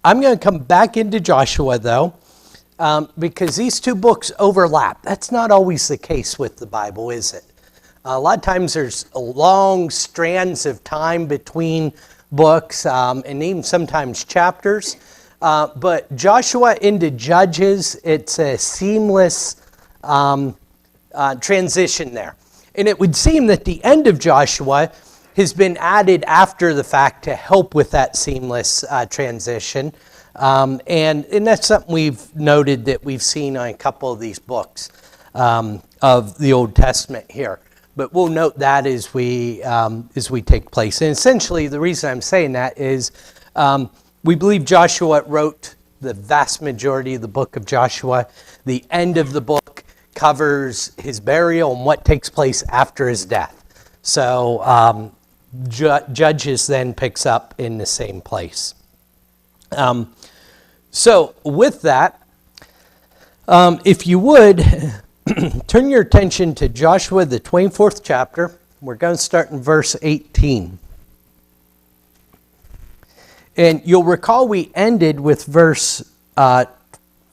I'm going to come back into Joshua, though, because these two books overlap. That's not always the case with the Bible, is it? A lot of times there's long strands of time between books and even sometimes chapters. But Joshua into Judges, it's a seamless transition there. And it would seem that the end of Joshua has been added after the fact to help with that seamless transition. And that's something we've noted that we've seen on a couple of these books of the Old Testament here. But we'll note that as we take place. And essentially, the reason I'm saying that is we believe Joshua wrote the vast majority of the book of Joshua. The end of the book covers his burial and what takes place after his death. So Judges then picks up in the same place. So with that, if you would, turn your attention to Joshua, the 24th chapter. We're going to start in verse 18. And you'll recall we ended with verse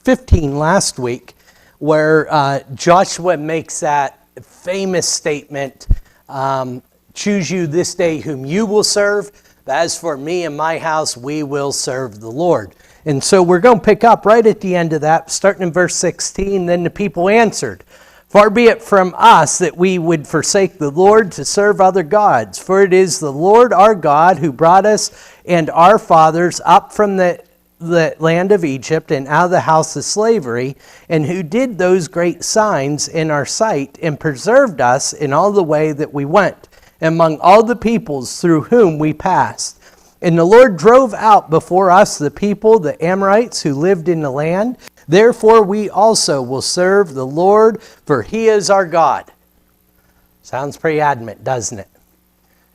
15 last week, where Joshua makes that famous statement, choose you this day whom you will serve, but as for me and my house, we will serve the Lord. And so we're going to pick up right at the end of that, starting in verse 16. Then the people answered, far be it from us that we would forsake the Lord to serve other gods, for it is the Lord our God who brought us and our fathers up from the land of Egypt and out of the house of slavery, and who did those great signs in our sight and preserved us in all the way that we went, among all the peoples through whom we passed. And the Lord drove out before us the people, the Amorites, who lived in the land. Therefore we also will serve the Lord, for he is our God. Sounds pretty adamant, doesn't it?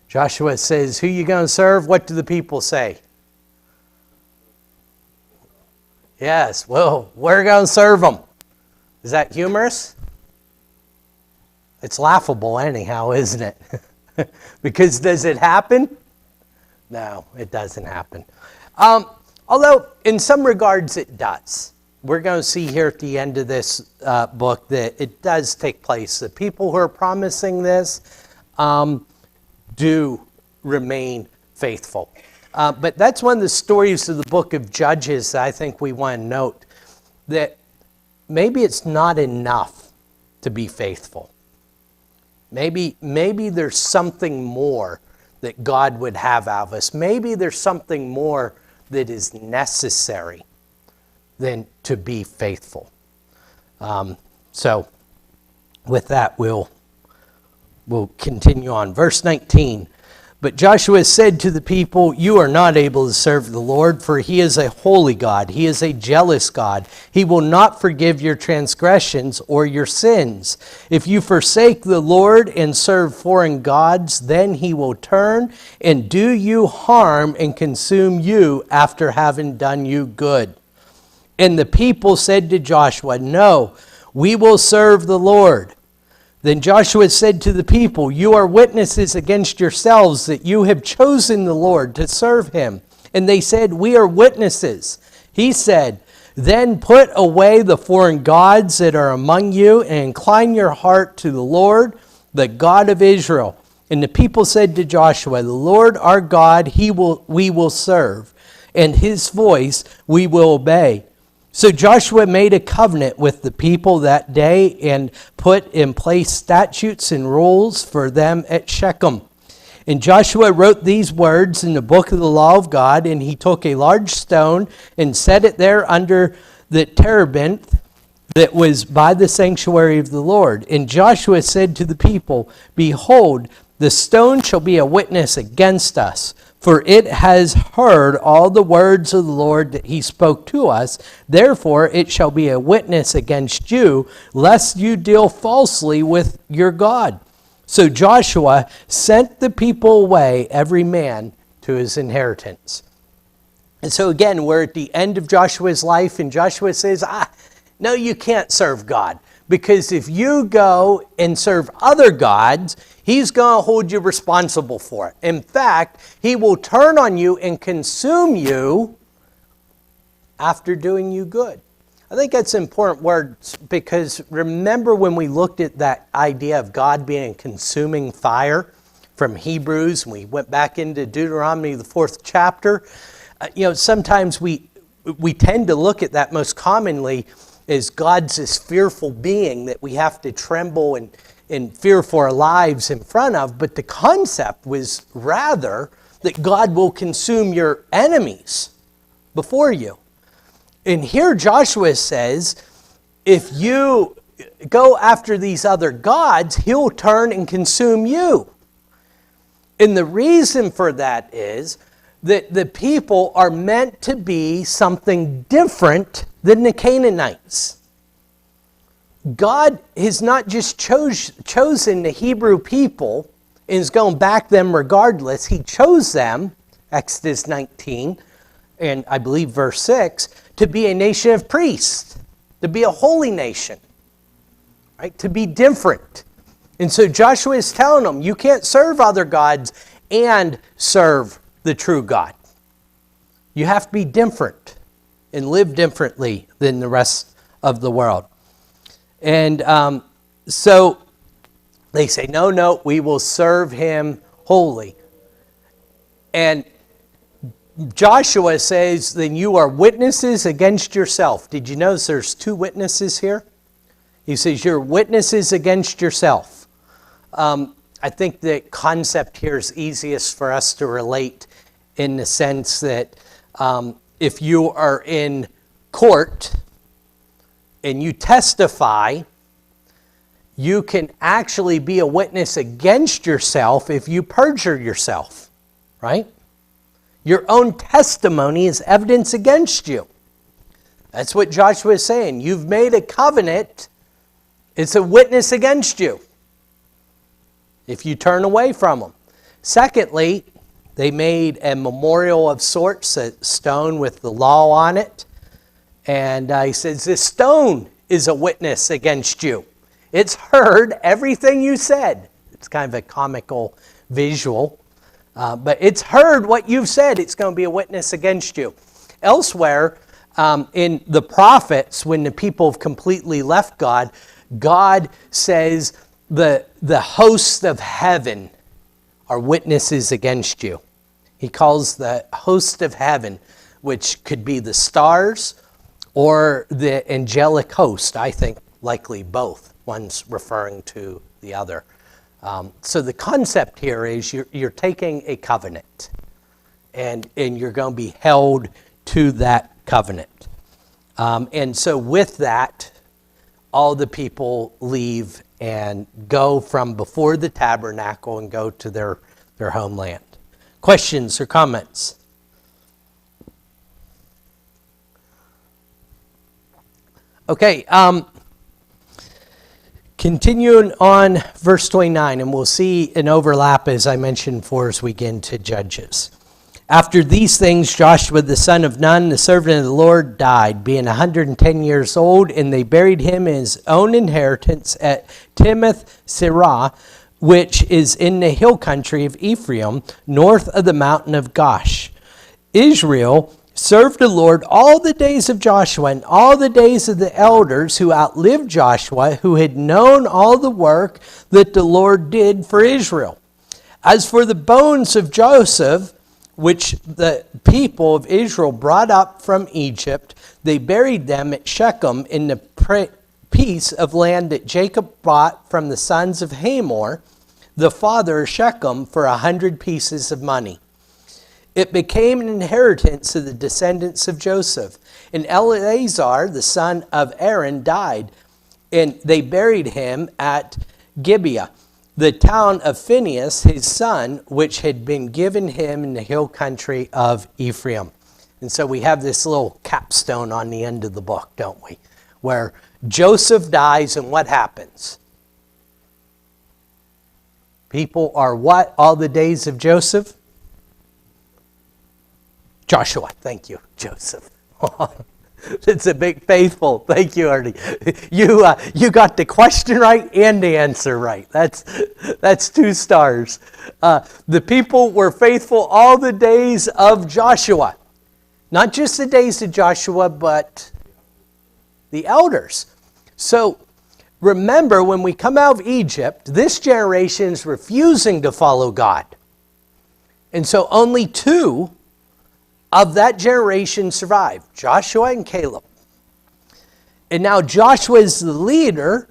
Joshua says, who you going to serve? What do the people say? Yes, well, we're going to serve them. Is that humorous? It's laughable anyhow, isn't it? Because does it happen? No, it doesn't happen. Although in some regards it does. We're going to see here at the end of this book that it does take place. The people who are promising this do remain faithful. But that's one of the stories of the book of Judges that I think we want to note, that maybe it's not enough to be faithful. Maybe there's something more that God would have out of us. Maybe there's something more that is necessary than to be faithful. So with that, we'll continue on. Verse 19. But Joshua said to the people, you are not able to serve the Lord, for he is a holy God. He is a jealous God. He will not forgive your transgressions or your sins. If you forsake the Lord and serve foreign gods, then he will turn and do you harm and consume you after having done you good. And the people said to Joshua, no, we will serve the Lord. Then Joshua said to the people, you are witnesses against yourselves that you have chosen the Lord to serve him. And they said, we are witnesses. He said, then put away the foreign gods that are among you and incline your heart to the Lord, the God of Israel. And the people said to Joshua, the Lord our God, we will serve, and his voice we will obey. So Joshua made a covenant with the people that day and put in place statutes and rules for them at Shechem. And Joshua wrote these words in the book of the law of God, and he took a large stone and set it there under the terebinth that was by the sanctuary of the Lord. And Joshua said to the people, behold, the stone shall be a witness against us, for it has heard all the words of the Lord that he spoke to us. Therefore it shall be a witness against you, lest you deal falsely with your God. So Joshua sent the people away, every man to his inheritance. And so again, we're at the end of Joshua's life, and Joshua says, no, you can't serve God. Because if you go and serve other gods, he's going to hold you responsible for it. In fact, he will turn on you and consume you after doing you good. I think that's an important word because remember when we looked at that idea of God being a consuming fire from Hebrews, and we went back into Deuteronomy, the 4th chapter. Sometimes we tend to look at that most commonly as God's this fearful being that we have to tremble and fear for our lives in front of. But the concept was rather that God will consume your enemies before you. And here Joshua says, if you go after these other gods, he'll turn and consume you. And the reason for that is that the people are meant to be something different than the Canaanites. God has not just chosen the Hebrew people and is going back them regardless. He chose them, Exodus 19, and I believe verse 6, to be a nation of priests, to be a holy nation, right? To be different. And so Joshua is telling them, you can't serve other gods and serve the true God. You have to be different and live differently than the rest of the world. And so they say, no, we will serve him wholly. And Joshua says, then you are witnesses against yourself. Did you notice there's two witnesses here? He says, you're witnesses against yourself. I think the concept here is easiest for us to relate in the sense that if you are in court and you testify, you can actually be a witness against yourself if you perjure yourself, right? Your own testimony is evidence against you. That's what Joshua is saying. You've made a covenant. It's a witness against you if you turn away from them. Secondly, they made a memorial of sorts, a stone with the law on it. And he says, this stone is a witness against you. It's heard everything you said. It's kind of a comical visual. But it's heard what you've said. It's going to be a witness against you. Elsewhere, in the prophets, when the people have completely left God, God says the hosts of heaven are witnesses against you. He calls the host of heaven, which could be the stars or the angelic host. I think likely both. One's referring to the other. So the concept here is you're taking a covenant and you're going to be held to that covenant. And so with that, all the people leave and go from before the tabernacle and go to their homeland. Questions or comments? Okay, continuing on verse 29, and we'll see an overlap, as I mentioned before, as we get into Judges. After these things, Joshua the son of Nun, the servant of the Lord, died, being 110 years old, and they buried him in his own inheritance at Timnath-Serah, which is in the hill country of Ephraim, north of the mountain of Gosh. Israel served the Lord all the days of Joshua and all the days of the elders who outlived Joshua, who had known all the work that the Lord did for Israel. As for the bones of Joseph, which the people of Israel brought up from Egypt, they buried them at Shechem in the piece of land that Jacob bought from the sons of Hamor, the father of Shechem, for 100 pieces of money. It became an inheritance of the descendants of Joseph. And Eleazar, the son of Aaron, died, and they buried him at Gibeah, the town of Phinehas, his son, which had been given him in the hill country of Ephraim. And so we have this little capstone on the end of the book, don't we? Where Joseph dies, and what happens? People are what all the days of Joseph? Joshua. Thank you, Joseph. It's a big faithful. Thank you, Artie. You got the question right and the answer right. That's 2 stars. The people were faithful all the days of Joshua. Not just the days of Joshua, but the elders. So remember, when we come out of Egypt, this generation is refusing to follow God. And so only 2 of that generation survived, Joshua and Caleb. And now Joshua is the leader,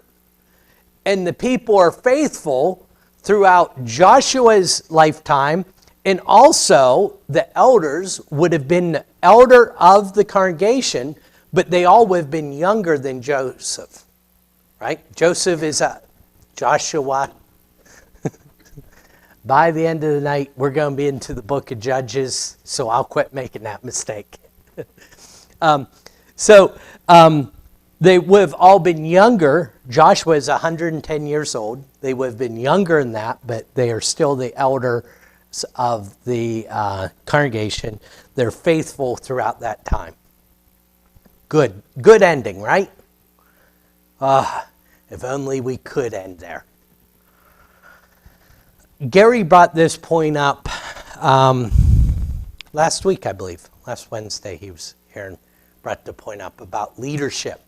and the people are faithful throughout Joshua's lifetime, and also the elders would have been the elder of the congregation, but they all would have been younger than Joseph, right? Joseph is a Joshua. By the end of the night, we're going to be into the book of Judges, so I'll quit making that mistake. They would have all been younger. Joshua is 110 years old. They would have been younger than that, but they are still the elders of the congregation. They're faithful throughout that time. Good ending, right? If only we could end there. Gary brought this point up last week, I believe. Last Wednesday he was here and brought the point up about leadership.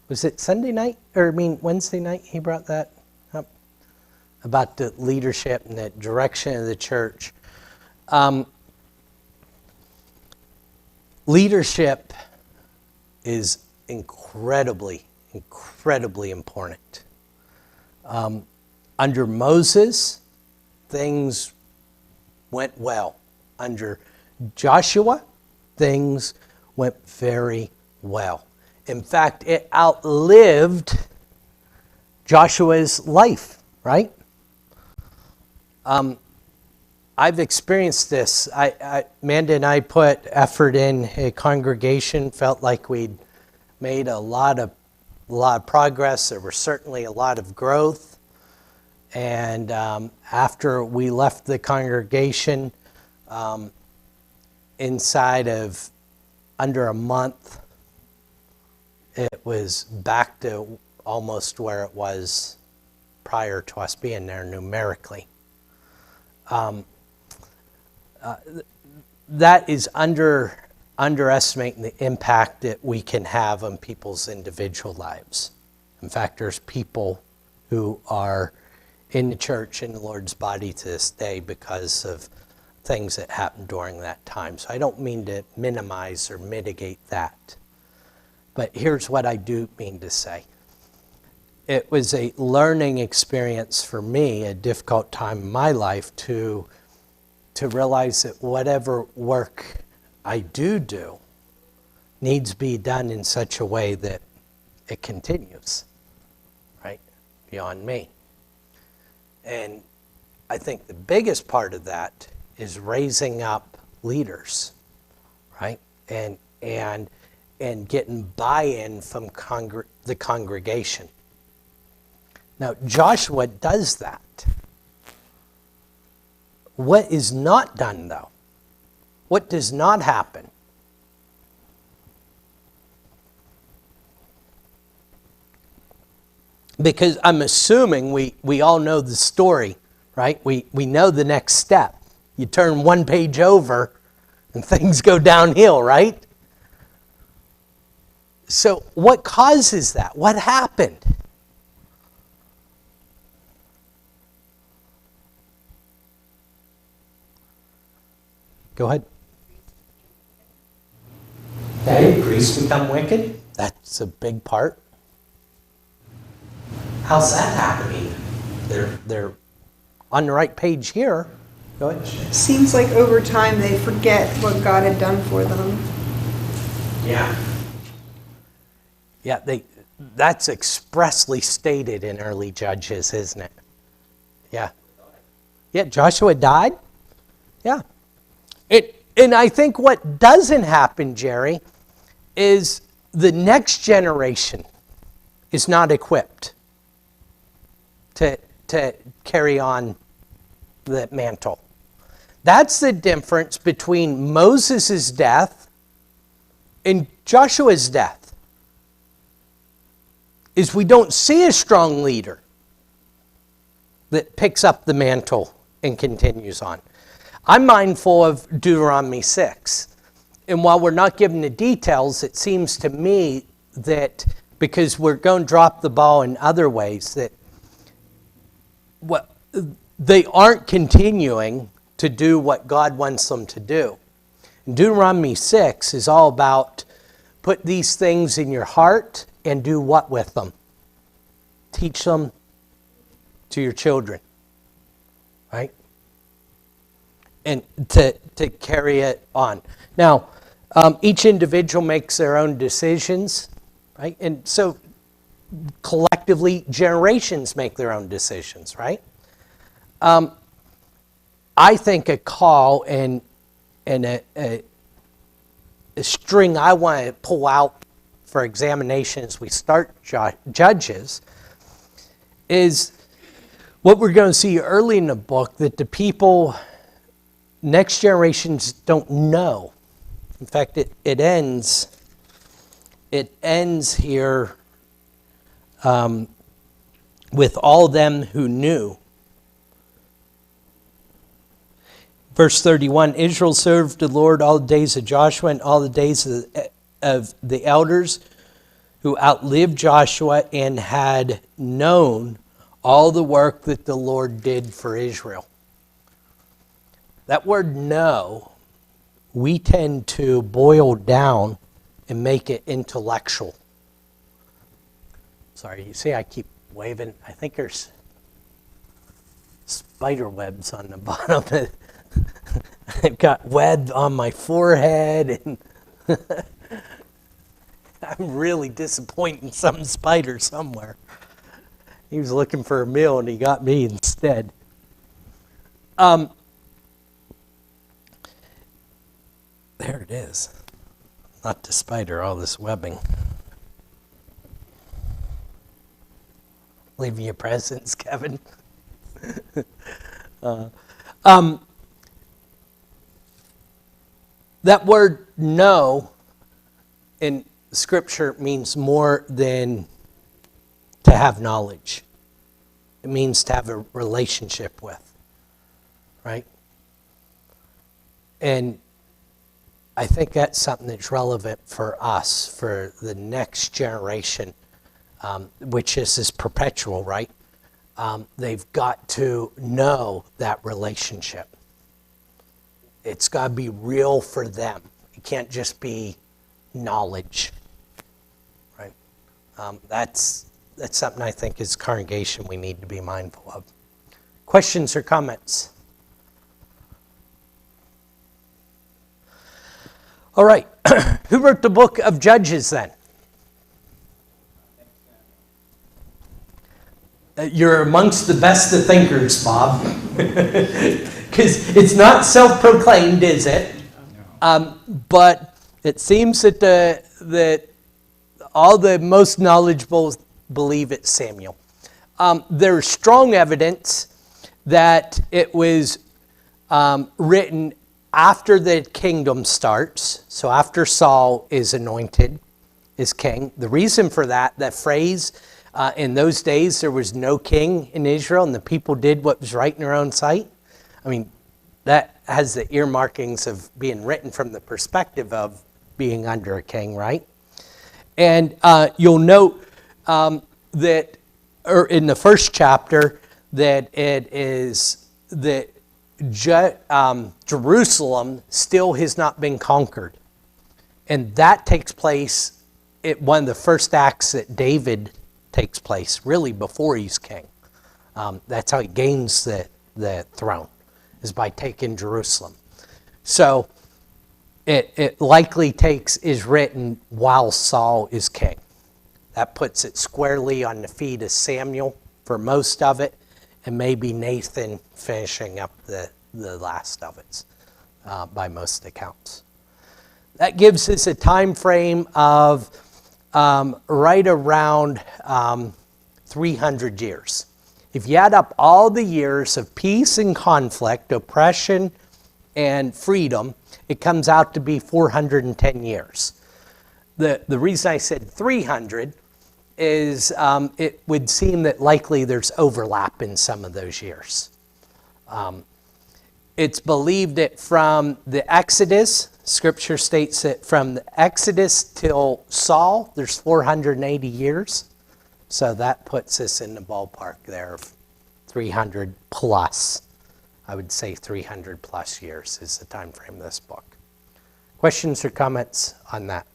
Was it Sunday night? Wednesday night he brought that up? About the leadership and the direction of the church. Leadership is incredibly important. Under Moses, things went well. Under Joshua, things went very well. In fact, it outlived Joshua's life, right? I've experienced this. Amanda and I put effort in a congregation, felt like we'd made a lot of progress. There was certainly a lot of growth. And after we left the congregation, inside of under a month, it was back to almost where it was prior to us being there numerically. That is underestimating the impact that we can have on people's individual lives. In fact, there's people who are in the church, in the Lord's body to this day because of things that happened during that time. So I don't mean to minimize or mitigate that. But here's what I do mean to say. It was a learning experience for me, a difficult time in my life, to realize that whatever work I do needs to be done in such a way that it continues, right, beyond me. And I think the biggest part of that is raising up leaders, right, and getting buy-in from the congregation. Now, Joshua does that. What is not done, though? What does not happen? Because I'm assuming we all know the story, right? We know the next step. You turn one page over and things go downhill, right? So what causes that? What happened? Go ahead. Okay, priests become wicked. That's a big part. How's that happening? They're on the right page here. Go ahead. Seems like over time they forget what God had done for them. Yeah. Yeah, that's expressly stated in early Judges, isn't it? Yeah. Yeah, Joshua died. Yeah. And I think what doesn't happen, Jerry, is the next generation is not equipped to carry on the mantle. That's the difference between Moses' death and Joshua's death. Is we don't see a strong leader that picks up the mantle and continues on. I'm mindful of Deuteronomy 6. And while we're not given the details, it seems to me that because we're going to drop the ball in other ways, that they aren't continuing to do what God wants them to do. Deuteronomy 6 is all about put these things in your heart and do what with them? Teach them to your children, right? And to carry it on. Now, each individual makes their own decisions, right? And so collectively, generations make their own decisions, right? I think a call and a string I want to pull out for examination as we start Judges is what we're going to see early in the book, that the people, next generations don't know. In fact, it ends here with all them who knew. Verse 31, Israel served the Lord all the days of Joshua and all the days of the elders who outlived Joshua and had known all the work that the Lord did for Israel. That word know, we tend to boil down and make it intellectual. Sorry, you see I keep waving. I think there's spider webs on the bottom. I've got web on my forehead, and I'm really disappointing some spider somewhere. He was looking for a meal, and he got me instead. There it is. Not the spider, all this webbing. Leaving you presents, Kevin. That word know in Scripture means more than to have knowledge. It means to have a relationship with, right? And I think that's something that's relevant for us, for the next generation, which is perpetual, right? They've got to know that relationship. It's got to be real for them. It can't just be knowledge, right? That's something I think as a congregation we need to be mindful of. Questions or comments? All right. Who wrote the book of Judges then? You're amongst the best of thinkers, Bob. Because it's not self-proclaimed, is it? But it seems that all the most knowledgeable believe it's Samuel. There's strong evidence that it was written after the kingdom starts, so after Saul is anointed as king. The reason for that phrase, in those days there was no king in Israel and the people did what was right in their own sight. I mean, that has the earmarkings of being written from the perspective of being under a king, right? And you'll note that in the first chapter that it is that Jerusalem still has not been conquered. And that takes place at one of the first acts that David takes place, really before he's king. That's how he gains the throne, is by taking Jerusalem. So it likely is written while Saul is king. That puts it squarely on the feet of Samuel for most of it, and maybe Nathan finishing up the last of it by most accounts. That gives us a time frame of right around 300 years. If you add up all the years of peace and conflict, oppression and freedom, it comes out to be 410 years. The reason I said 300 is it would seem that likely there's overlap in some of those years. It's believed that from the Exodus, Scripture states that from the Exodus till Saul, there's 480 years. So that puts us in the ballpark there of 300 plus. I would say 300 plus years is the time frame of this book. Questions or comments on that?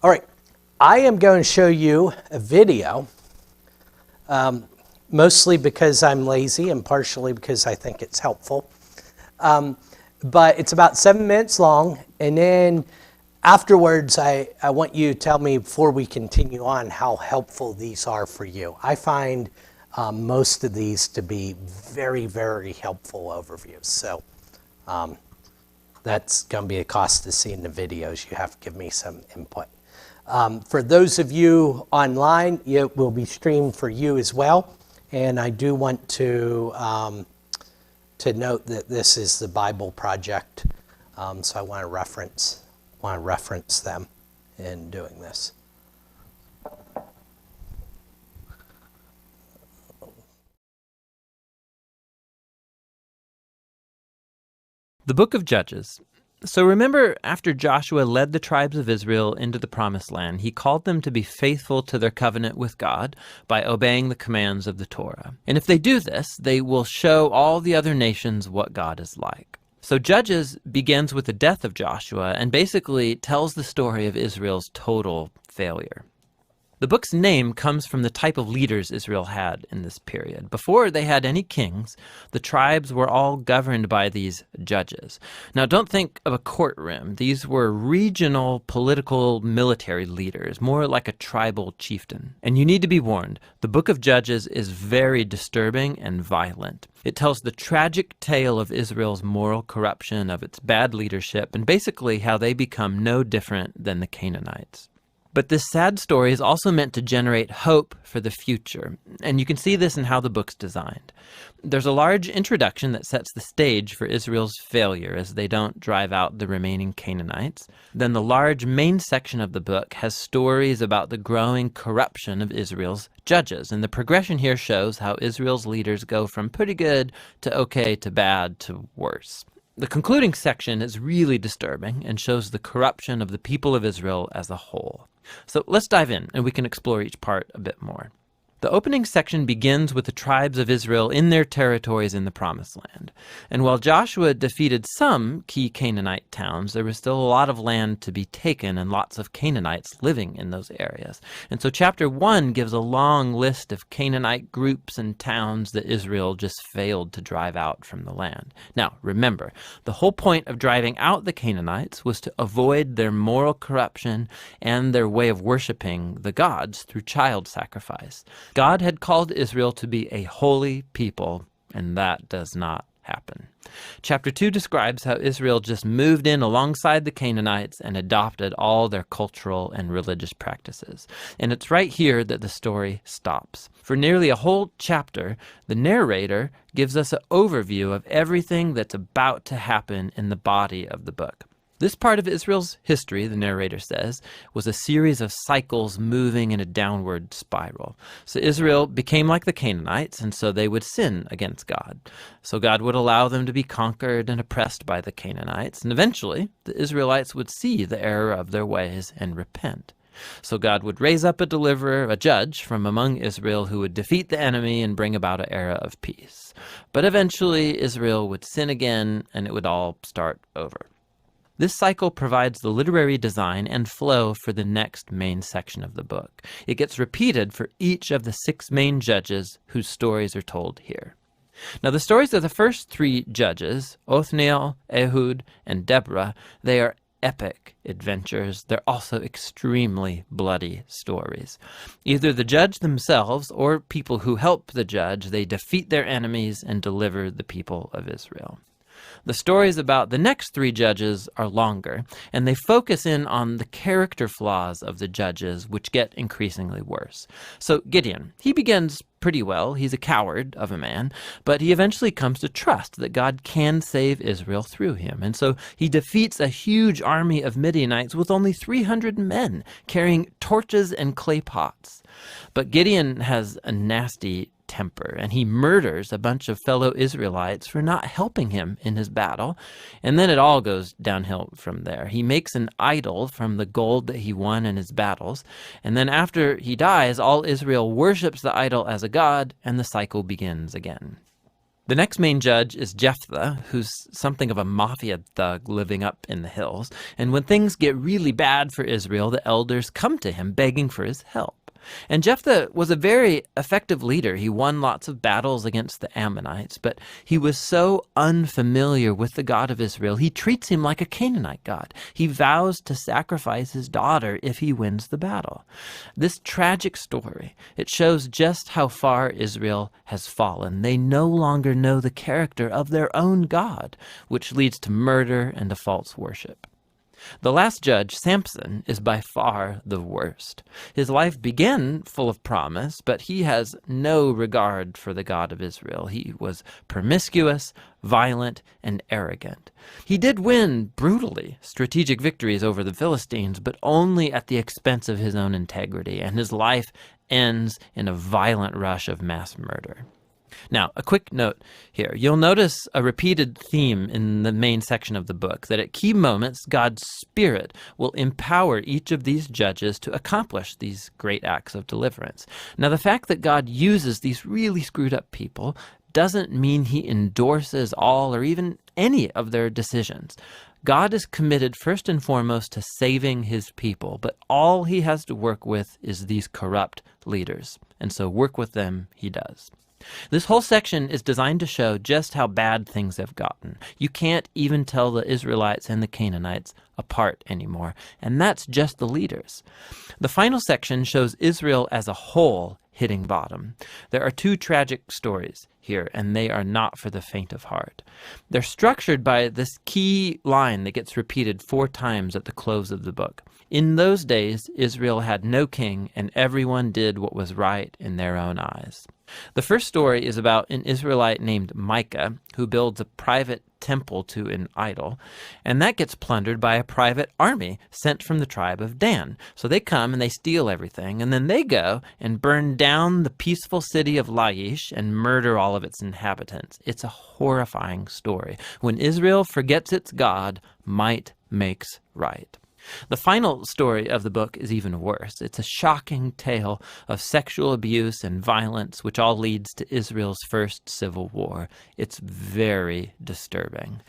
All right, I am going to show you a video, mostly because I'm lazy and partially because I think it's helpful. But it's about 7 minutes long, and then afterwards, I want you to tell me before we continue on how helpful these are for you. I find most of these to be very, very helpful overviews. So that's going to be a cost to seeing the videos. You have to give me some input. For those of you online, it will be streamed for you as well. And I do want to note that this is the Bible Project, so I want to reference them in doing this. The Book of Judges. So remember, after Joshua led the tribes of Israel into the Promised Land, he called them to be faithful to their covenant with God by obeying the commands of the Torah. And if they do this, they will show all the other nations what God is like. So Judges begins with the death of Joshua and basically tells the story of Israel's total failure. The book's name comes from the type of leaders Israel had in this period. Before they had any kings, the tribes were all governed by these judges. Now, don't think of a courtroom. These were regional political military leaders, more like a tribal chieftain. And you need to be warned, the book of Judges is very disturbing and violent. It tells the tragic tale of Israel's moral corruption, of its bad leadership, and basically how they become no different than the Canaanites. But this sad story is also meant to generate hope for the future, and you can see this in how the book's designed. There's a large introduction that sets the stage for Israel's failure as they don't drive out the remaining Canaanites. Then the large main section of the book has stories about the growing corruption of Israel's judges, and the progression here shows how Israel's leaders go from pretty good to okay to bad to worse. The concluding section is really disturbing and shows the corruption of the people of Israel as a whole. So let's dive in and we can explore each part a bit more. The opening section begins with the tribes of Israel in their territories in the Promised Land. And while Joshua defeated some key Canaanite towns, there was still a lot of land to be taken and lots of Canaanites living in those areas. And so chapter 1 gives a long list of Canaanite groups and towns that Israel just failed to drive out from the land. Now, remember, the whole point of driving out the Canaanites was to avoid their moral corruption and their way of worshiping the gods through child sacrifice. God had called Israel to be a holy people, and that does not happen. Chapter 2 describes how Israel just moved in alongside the Canaanites and adopted all their cultural and religious practices. And it's right here that the story stops. For nearly a whole chapter, the narrator gives us an overview of everything that's about to happen in the body of the book. This part of Israel's history, the narrator says, was a series of cycles moving in a downward spiral. So Israel became like the Canaanites, and so they would sin against God. So God would allow them to be conquered and oppressed by the Canaanites, and eventually the Israelites would see the error of their ways and repent. So God would raise up a deliverer, a judge from among Israel who would defeat the enemy and bring about an era of peace. But eventually Israel would sin again, and it would all start over. This cycle provides the literary design and flow for the next main section of the book. It gets repeated for each of the 6 main judges whose stories are told here. Now, the stories of the first 3 judges, Othniel, Ehud, and Deborah, they are epic adventures. They're also extremely bloody stories. Either the judge themselves or people who help the judge, they defeat their enemies and deliver the people of Israel. The stories about the next 3 judges are longer, and they focus in on the character flaws of the judges, which get increasingly worse. So Gideon, he begins pretty well. He's a coward of a man, but he eventually comes to trust that God can save Israel through him. And so he defeats a huge army of Midianites with only 300 men carrying torches and clay pots. But Gideon has a nasty temper, and he murders a bunch of fellow Israelites for not helping him in his battle. And then it all goes downhill from there. He makes an idol from the gold that he won in his battles, and then after he dies, all Israel worships the idol as a god, and the cycle begins again. The next main judge is Jephthah, who's something of a mafia thug living up in the hills. And when things get really bad for Israel, the elders come to him begging for his help. And Jephthah was a very effective leader. He won lots of battles against the Ammonites, but he was so unfamiliar with the God of Israel, he treats him like a Canaanite god. He vows to sacrifice his daughter if he wins the battle. This tragic story, it shows just how far Israel has fallen. They no longer know the character of their own God, which leads to murder and to false worship. The last judge, Samson, is by far the worst. His life began full of promise, but he has no regard for the God of Israel. He was promiscuous, violent, and arrogant. He did win brutally strategic victories over the Philistines, but only at the expense of his own integrity, and his life ends in a violent rush of mass murder. Now, a quick note here. You'll notice a repeated theme in the main section of the book, that at key moments, God's Spirit will empower each of these judges to accomplish these great acts of deliverance. Now, the fact that God uses these really screwed up people doesn't mean he endorses all or even any of their decisions. God is committed first and foremost to saving his people, but all he has to work with is these corrupt leaders. And so work with them he does. This whole section is designed to show just how bad things have gotten. You can't even tell the Israelites and the Canaanites apart anymore, and that's just the leaders. The final section shows Israel as a whole hitting bottom. There are two tragic stories here, and they are not for the faint of heart. They're structured by this key line that gets repeated 4 times at the close of the book. In those days, Israel had no king, and everyone did what was right in their own eyes. The first story is about an Israelite named Micah who builds a private temple to an idol, and that gets plundered by a private army sent from the tribe of Dan. So they come and they steal everything, and then they go and burn down the peaceful city of Laish and murder all of its inhabitants. It's a horrifying story. When Israel forgets its God, might makes right. The final story of the book is even worse. It's a shocking tale of sexual abuse and violence, which all leads to Israel's first civil war. It's very disturbing.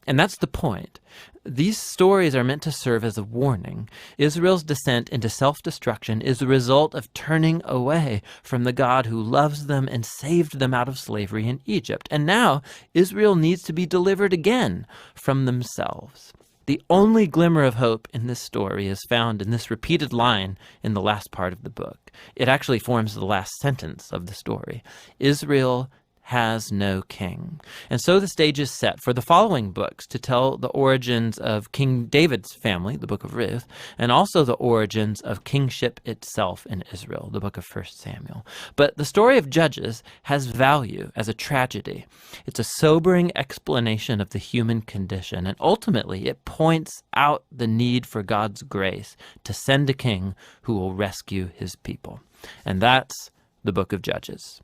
And that's the point. These stories are meant to serve as a warning. Israel's descent into self-destruction is the result of turning away from the God who loves them and saved them out of slavery in Egypt. And now Israel needs to be delivered again from themselves. The only glimmer of hope in this story is found in this repeated line in the last part of the book. It actually forms the last sentence of the story. Israel has no king. And so the stage is set for the following books to tell the origins of King David's family, the book of Ruth, and also the origins of kingship itself in Israel, the book of 1 Samuel. But the story of Judges has value as a tragedy. It's a sobering explanation of the human condition, and ultimately it points out the need for God's grace to send a king who will rescue his people. And that's the book of Judges.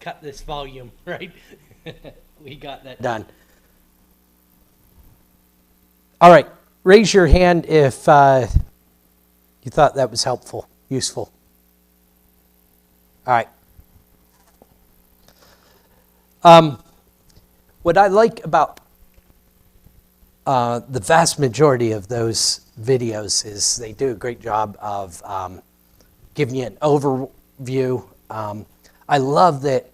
Cut this volume, right? We got that done. All right, raise your hand if you thought that was helpful, useful. All right. What I like about the vast majority of those videos is they do a great job of giving you an overview. I love that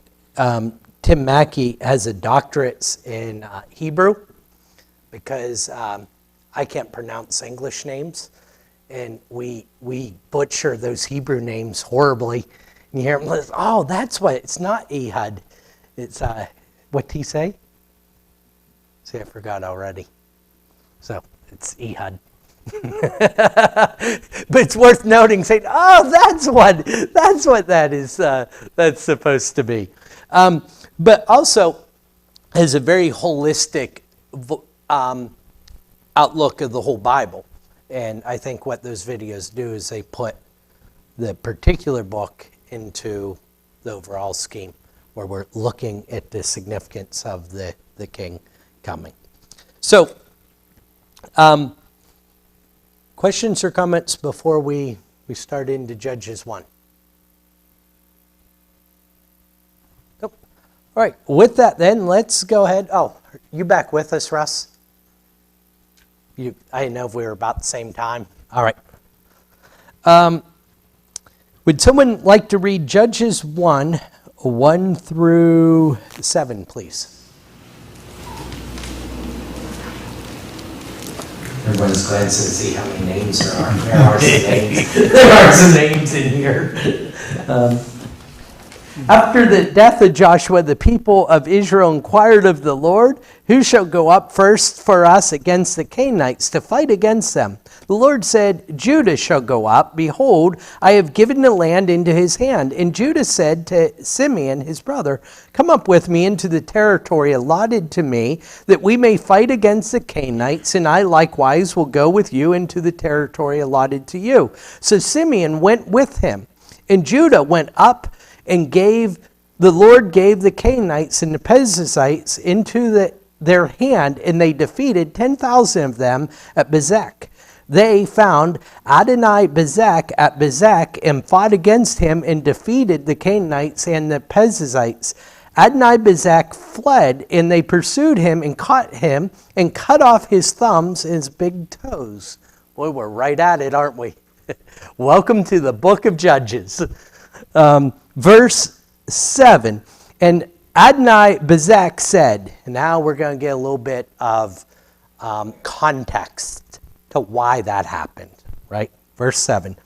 Tim Mackey has a doctorate in Hebrew, because I can't pronounce English names, and we butcher those Hebrew names horribly. And you hear him, oh, that's what, it's not Ehud. It's, what did he say? See, I forgot already. So, it's Ehud. But it's worth noting, saying, "Oh, that's what that is. That's supposed to be." But also has a very holistic outlook of the whole Bible. And I think what those videos do is they put the particular book into the overall scheme, where we're looking at the significance of the king coming. So, questions or comments before we start into Judges 1? Nope. All right, with that then, let's go ahead. Oh, you back with us, Russ? I didn't know if we were about the same time. All right. Would someone like to read Judges 1 through 7, please? Everyone's glancing to see how many names there are. There are some names. There are some names in here. After the death of Joshua, the people of Israel inquired of the Lord, "Who shall go up first for us against the Canaanites to fight against them?" The Lord said, "Judah shall go up. Behold, I have given the land into his hand." And Judah said to Simeon, his brother, "Come up with me into the territory allotted to me, that we may fight against the Canaanites, and I likewise will go with you into the territory allotted to you." So Simeon went with him, and Judah went up, and the Lord gave the Canaanites and the Perizzites into their hand, and they defeated 10,000 of them at Bezek. They found Adoni-Bezek at Bezek and fought against him and defeated the Canaanites and the Perizzites. Adoni-Bezek fled, and they pursued him and caught him and cut off his thumbs and his big toes. Boy, we're right at it, aren't we? Welcome to the book of Judges. Verse 7, and Adoni-Bezek said, and now we're going to get a little bit of context to why that happened, right? Verse 7,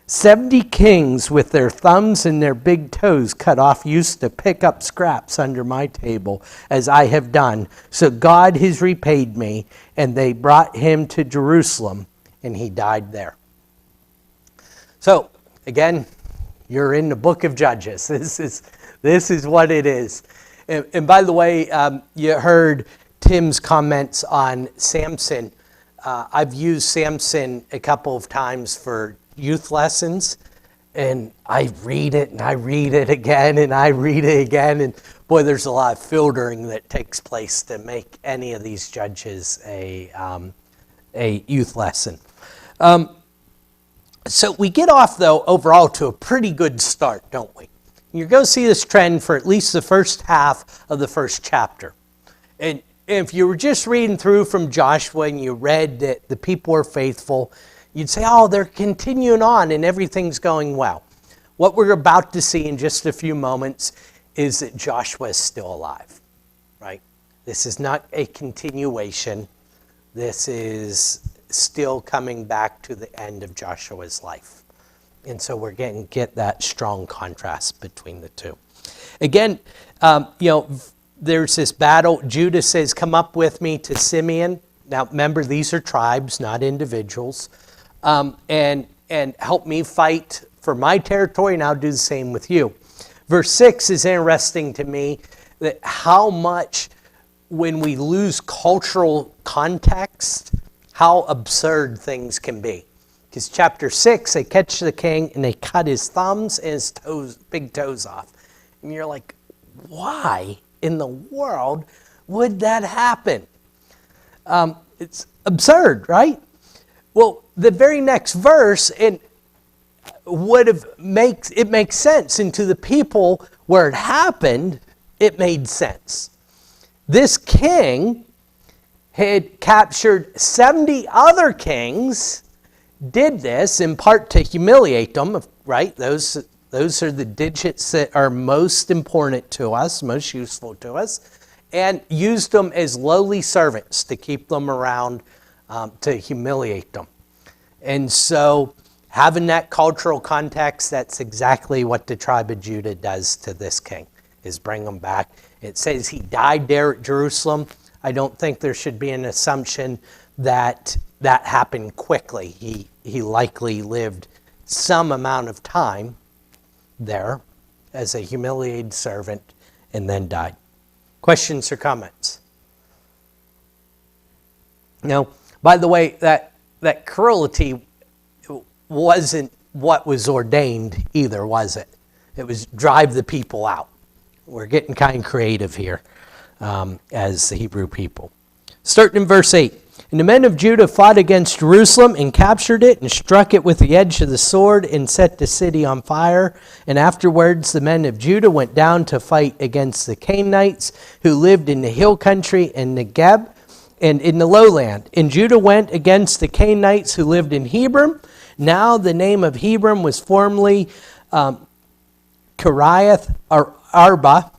70 kings with their thumbs and their big toes cut off used to pick up scraps under my table, as I have done. So God has repaid me, and they brought him to Jerusalem, and he died there. So, again, you're in the book of Judges. This is what it is. And by the way, you heard Tim's comments on Samson. I've used Samson a couple of times for youth lessons, and I read it and I read it again and I read it again. And boy, there's a lot of filtering that takes place to make any of these judges a youth lesson. So we get off, though, overall to a pretty good start, don't we? You're going to see this trend for at least the first half of the first chapter. And if you were just reading through from Joshua and you read that the people are faithful, you'd say, oh, they're continuing on and everything's going well. What we're about to see in just a few moments is that Joshua is still alive, right? This is not a continuation. This is still coming back to the end of Joshua's life. And so we're going to get that strong contrast between the two. Again, there's this battle. Judah says, "Come up with me," to Simeon. Now, remember, these are tribes, not individuals. And help me fight for my territory, and I'll do the same with you. Verse 6 is interesting to me, that how much, when we lose cultural context, how absurd things can be. Because chapter 6, they catch the king and they cut his thumbs and his toes, big toes off. And you're like, why in the world would that happen? It's absurd, right? Well, the very next verse, it makes sense. And to the people where it happened, it made sense. This king had captured 70 other kings, did this in part to humiliate them, right? Those are the digits that are most important to us, most useful to us, and used them as lowly servants to keep them around, to humiliate them. And so, having that cultural context, that's exactly what the tribe of Judah does to this king, is bring him back. It says he died there at Jerusalem. I don't think there should be an assumption that that happened quickly. He likely lived some amount of time there as a humiliated servant and then died. Questions or comments? Now, by the way, that cruelty wasn't what was ordained either, was it? It was drive the people out. We're getting kind of creative here as the Hebrew people. Starting in verse 8. And the men of Judah fought against Jerusalem and captured it and struck it with the edge of the sword and set the city on fire. And afterwards the men of Judah went down to fight against the Canaanites who lived in the hill country and Negeb and in the lowland. And Judah went against the Canaanites who lived in Hebron. Now the name of Hebron was formerly Kiriath Arba,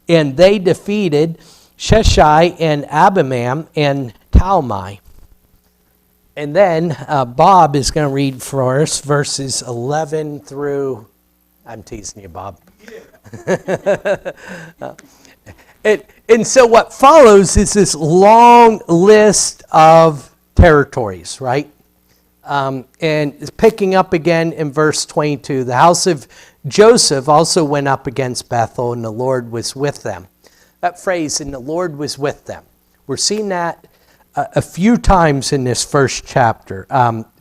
and they defeated Sheshai and Abimam and Talmai. And then Bob is going to read for us verses 11 through, I'm teasing you, Bob. And so what follows is this long list of territories, right? And it's picking up again in verse 22. The house of Joseph also went up against Bethel, and the Lord was with them. That phrase, and the Lord was with them. We're seeing that a few times in this first chapter.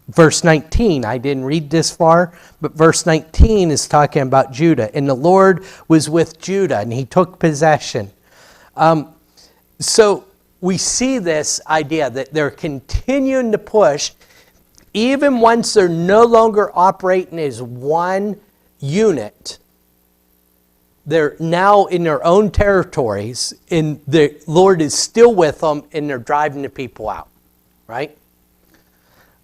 Verse 19, I didn't read this far, but verse 19 is talking about Judah. And the Lord was with Judah, and he took possession. So we see this idea that they're continuing to push, even once they're no longer operating as one unit. They're now in their own territories, and the Lord is still with them, and they're driving the people out, right?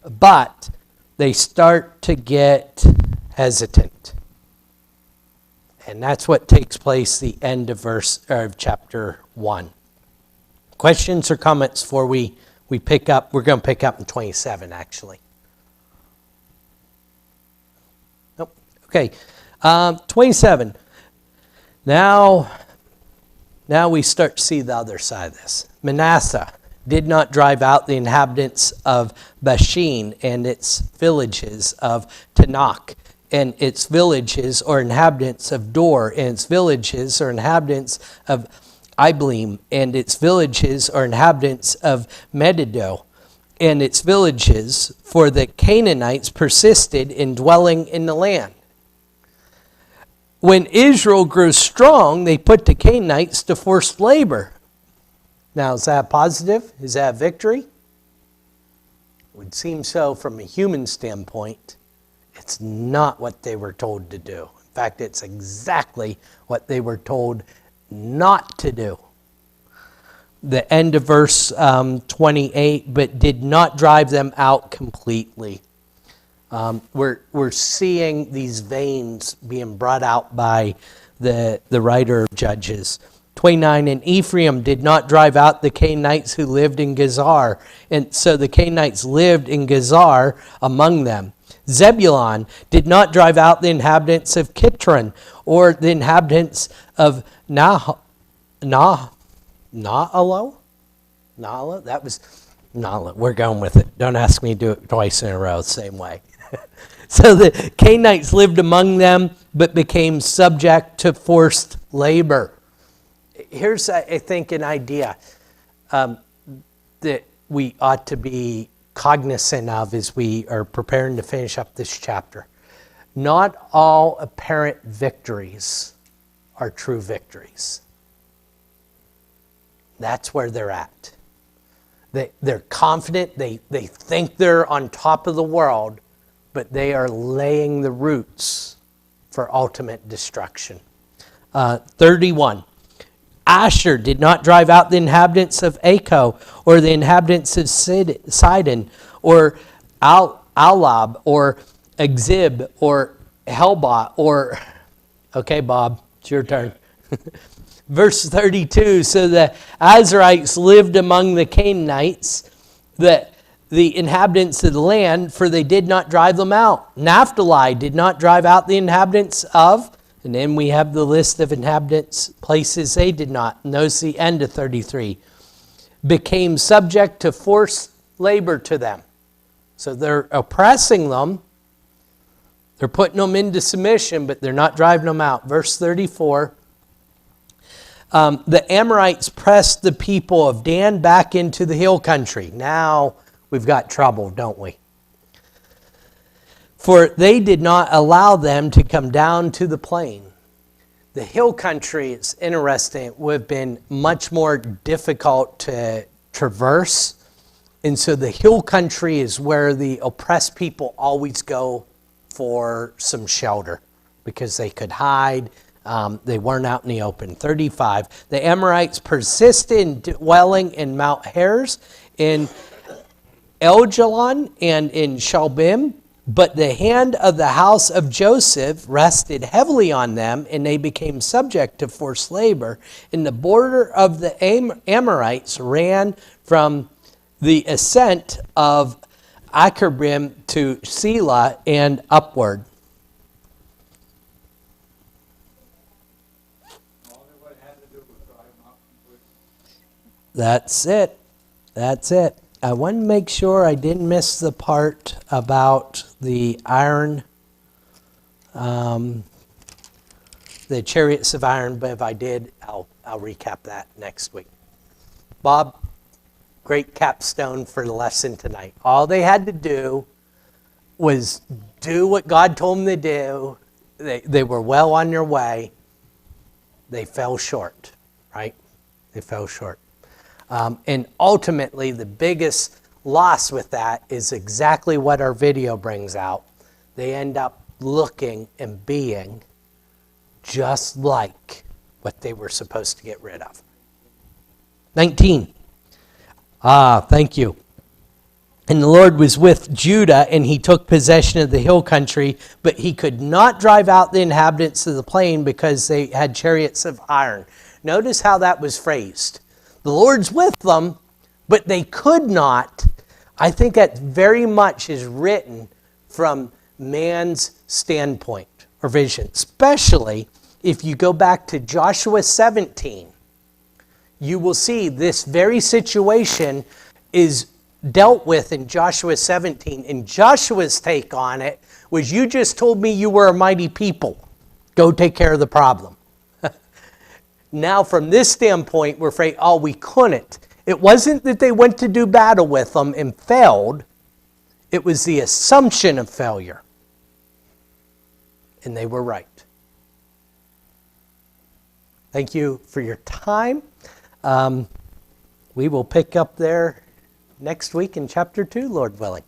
But they start to get hesitant. And that's what takes place the end of chapter 1. Questions or comments before we pick up? We're going to pick up in 27, actually. Nope. Okay. 27. Now we start to see the other side of this. Manasseh did not drive out the inhabitants of Bashan and its villages of Tanakh and its villages or inhabitants of Dor and its villages or inhabitants of Iblim and its villages or inhabitants of Megiddo and its villages, for the Canaanites persisted in dwelling in the land. When Israel grew strong, they put the Canaanites to forced labor. Now, is that positive? Is that victory? It would seem so from a human standpoint. It's not what they were told to do. In fact, it's exactly what they were told not to do. The end of verse 28, but did not drive them out completely. We're seeing these veins being brought out by the writer of Judges. 29, and Ephraim did not drive out the Canaanites who lived in Gezer. And so the Canaanites lived in Gezer among them. Zebulun did not drive out the inhabitants of Kitron or the inhabitants of Nahalo? That was Nahalo. We're going with it. Don't ask me to do it twice in a row, same way. So the Canaanites lived among them, but became subject to forced labor. Here's, I think, an idea that we ought to be cognizant of as we are preparing to finish up this chapter. Not all apparent victories are true victories. That's where they're at. They're confident, they think they're on top of the world, but they are laying the roots for ultimate destruction. 31. Asher did not drive out the inhabitants of Acco, or the inhabitants of Sidon, or Alab, or Exib, or Helba, or... Okay, Bob, it's your turn. Verse 32, so the Azarites lived among the Canaanites, the inhabitants of the land, for they did not drive them out. Naphtali did not drive out the inhabitants of... And then we have the list of inhabitants, places they did not. Notice the end of 33. Became subject to forced labor to them. So they're oppressing them. They're putting them into submission, but they're not driving them out. Verse 34. The Amorites pressed the people of Dan back into the hill country. Now we've got trouble, don't we? For they did not allow them to come down to the plain. The hill country, it's interesting, would have been much more difficult to traverse. And so the hill country is where the oppressed people always go for some shelter because they could hide. They weren't out in the open. 35. The Amorites persisted in dwelling in Mount Heres, in Eljalon, and in Shalbim. But the hand of the house of Joseph rested heavily on them, and they became subject to forced labor. And the border of the Amorites ran from the ascent of Akerbim to Selah and upward. That's it. That's it. I want to make sure I didn't miss the part about the iron, the chariots of iron, but if I did, I'll recap that next week. Bob, great capstone for the lesson tonight. All they had to do was do what God told them to do. They were well on their way. They fell short, right? They fell short. And ultimately, the biggest loss with that is exactly what our video brings out. They end up looking and being just like what they were supposed to get rid of. 19. Thank you. And the Lord was with Judah, and he took possession of the hill country, but he could not drive out the inhabitants of the plain because they had chariots of iron. Notice how that was phrased. The Lord's with them, but they could not. I think that very much is written from man's standpoint or vision, especially if you go back to Joshua 17. You will see this very situation is dealt with in Joshua 17. And Joshua's take on it was, you just told me you were a mighty people. Go take care of the problem. Now, from this standpoint, we're afraid, we couldn't. It wasn't that they went to do battle with them and failed. It was the assumption of failure. And they were right. Thank you for your time. We will pick up there next week in chapter 2, Lord willing.